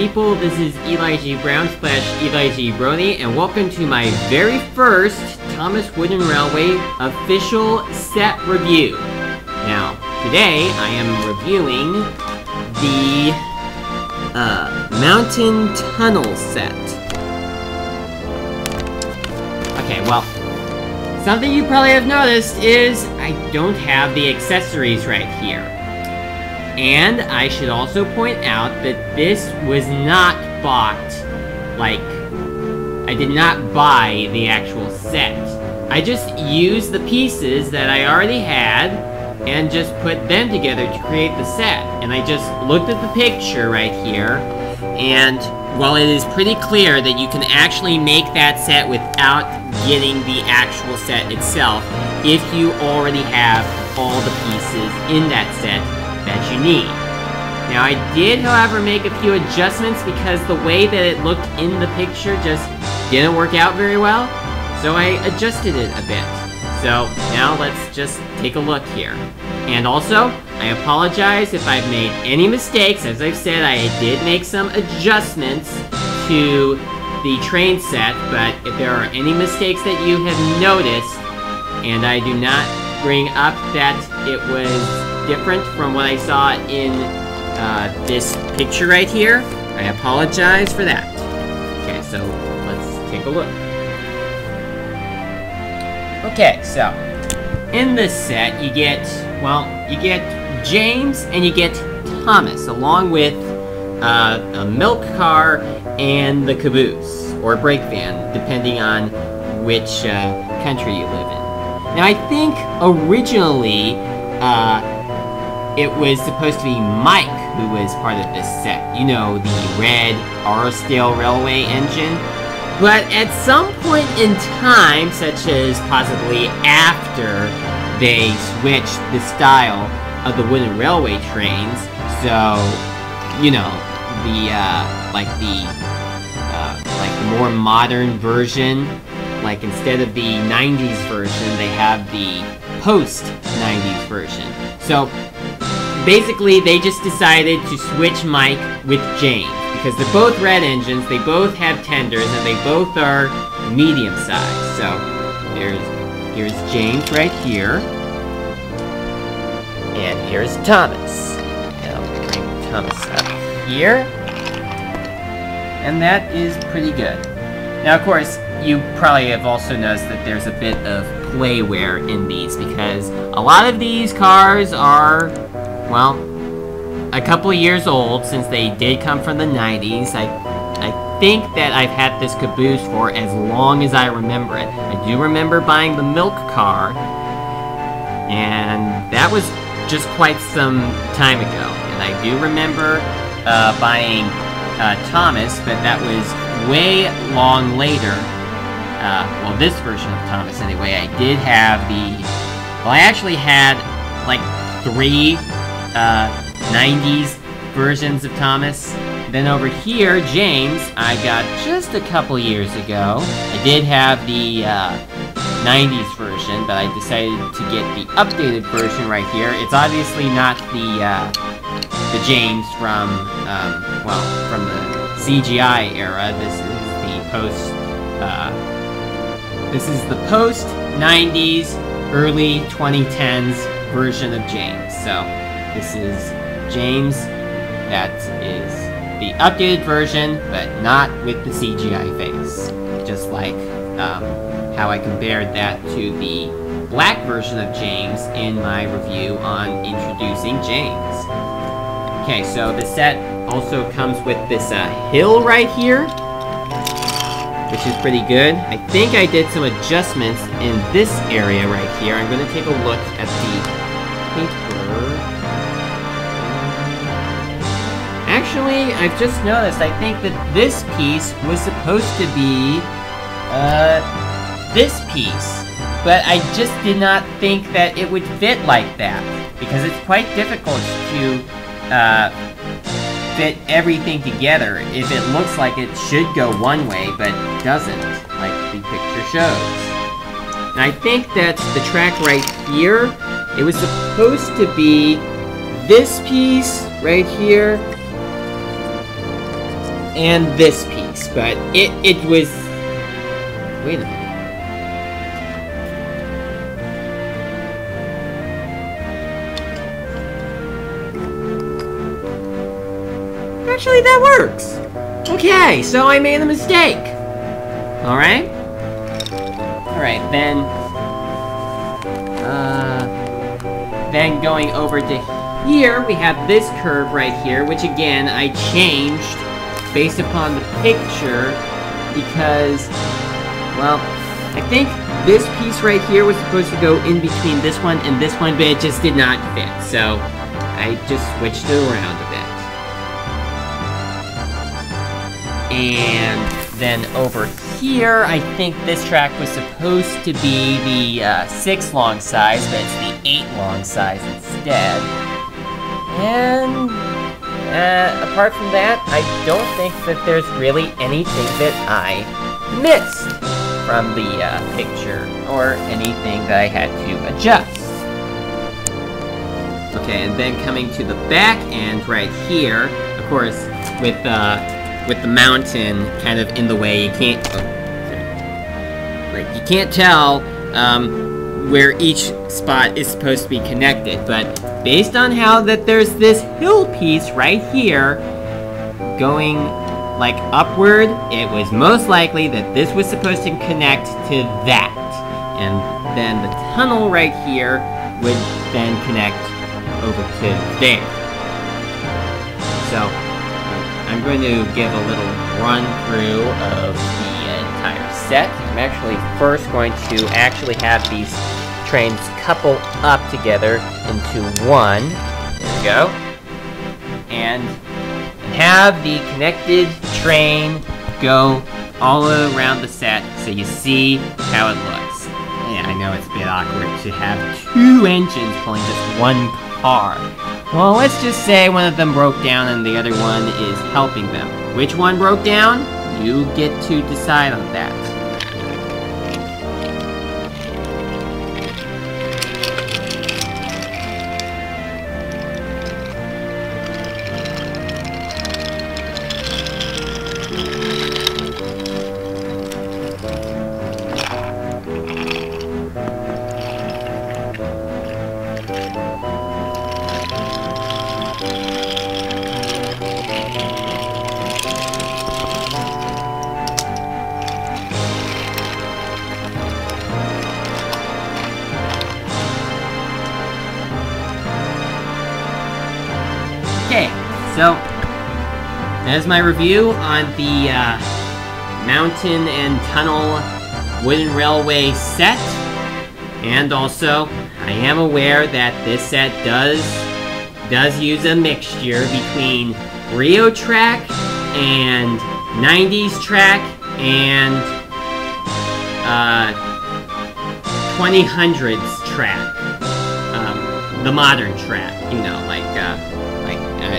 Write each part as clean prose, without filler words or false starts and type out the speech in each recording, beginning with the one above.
people, this is Eli G. Brown / Eli G. Brony, and welcome to my very first Thomas Wooden Railway official set review. Now, today I am reviewing the Mountain Tunnel set. Okay, well, something you probably have noticed is I don't have the accessories right here. And I should also point out that this was not bought, like, I did not buy the actual set. I just used the pieces that I already had and just put them together to create the set. And I just looked at the picture right here, and while it is pretty clear that you can actually make that set without getting the actual set itself, if you already have all the pieces in that set that you need. Now, I did, however, make a few adjustments because the way that it looked in the picture just didn't work out very well, so I adjusted it a bit. So, now let's just take a look here. And also, I apologize if I've made any mistakes. As I've said, I did make some adjustments to the train set, but if there are any mistakes that you have noticed, and I do not bring up that it was different from what I saw in this picture right here, I apologize for that. Okay, so let's take a look. Okay, so in this set you get, well, you get James and you get Thomas, along with a milk car and the caboose, or brake van, depending on which country you live in. Now, I think originally it was supposed to be Mike who was part of this set. You know, the red Arstale Railway engine. But at some point in time, such as possibly after they switched the style of the wooden railway trains, so, you know, the more modern version, like instead of the 90s version, they have the post-90s version. So, basically, they just decided to switch Mike with James, because they're both red engines, they both have tenders, and they both are medium-sized. So, here's James right here, and here's Thomas. And I'll bring Thomas up here, and that is pretty good. Now, of course, you probably have also noticed that there's a bit of playware in these, because a lot of these cars are, well, a couple of years old, since they did come from the 90s. I think that I've had this caboose for as long as I remember it. I do remember buying the milk car, and that was just quite some time ago. And I do remember buying Thomas, but that was way long later. Well, this version of Thomas anyway. I did have well, I actually had like 3 90s versions of Thomas. Then over here, James, I got just a couple years ago. I did have the 90s version, but I decided to get the updated version right here. It's obviously not the James from, well, from the CGI era. This is the post-90s, early 2010s version of James. So, this is James. That is the updated version, but not with the CGI face. Just like how I compared that to the black version of James in my review on introducing James. Okay, so the set also comes with this hill right here, which is pretty good. I think I did some adjustments in this area right here. I'm going to take a look at the paper. Actually, I've just noticed, I think that this piece was supposed to be, this piece. But I just did not think that it would fit like that, because it's quite difficult to, fit everything together if it looks like it should go one way, but doesn't, like the picture shows. And I think that the track right here, it was supposed to be this piece right here, and this piece, but it was... Wait a minute. Actually, that works! Okay, so I made a mistake! Alright? Alright, then going over to here, we have this curve right here, which again, I changed based upon the picture, because, well, I think this piece right here was supposed to go in between this one and this one, but it just did not fit, so I just switched it around a bit. And then over here, I think this track was supposed to be the 6 long size, but it's the 8 long size instead. And apart from that, I don't think that there's really anything that I missed from the picture, or anything that I had to adjust. Okay, and then coming to the back end right here, of course, with the mountain kind of in the way, you can't... you can't tell where each spot is supposed to be connected, but based on how that there's this hill piece right here going like upward, it was most likely that this was supposed to connect to that, and then the tunnel right here would then connect over to there. So I'm going to give a little run through of the entire set. I'm actually first going to actually have these trains couple up together into one. There we go. And have the connected train go all around the set so you see how it looks. Yeah, I know it's a bit awkward to have 2 engines pulling just one car. Well, let's just say one of them broke down and the other one is helping them. Which one broke down? You get to decide on that. Okay, so that is my review on the mountain and tunnel wooden railway set. And also, I am aware that this set does use a mixture between Rio track and 90s track and 2000s track, the modern track, you know,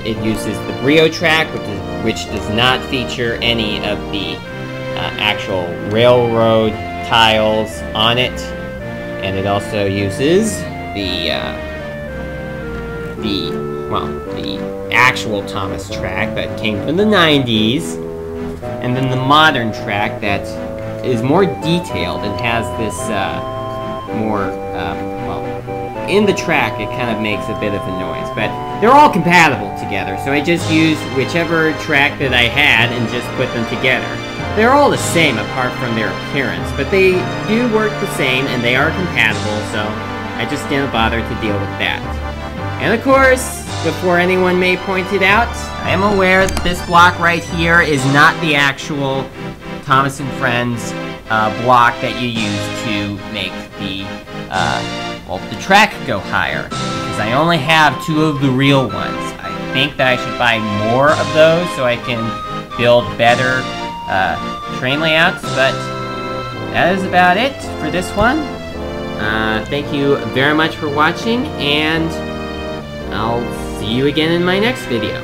it uses the Brio track, which does not feature any of the actual railroad tiles on it, and it also uses the actual Thomas track that came from the 90s, and then the modern track that is more detailed and has this more in the track, it kind of makes a bit of a noise, but they're all compatible together, so I just used whichever track that I had and just put them together. They're all the same apart from their appearance, but they do work the same and they are compatible, so I just didn't bother to deal with that. And of course, before anyone may point it out, I am aware that this block right here is not the actual Thomas & Friends block that you use to make the track go higher, because I only have 2 of the real ones. I think that I should buy more of those so I can build better train layouts, but that is about it for this one. Thank you very much for watching, and I'll see you again in my next video.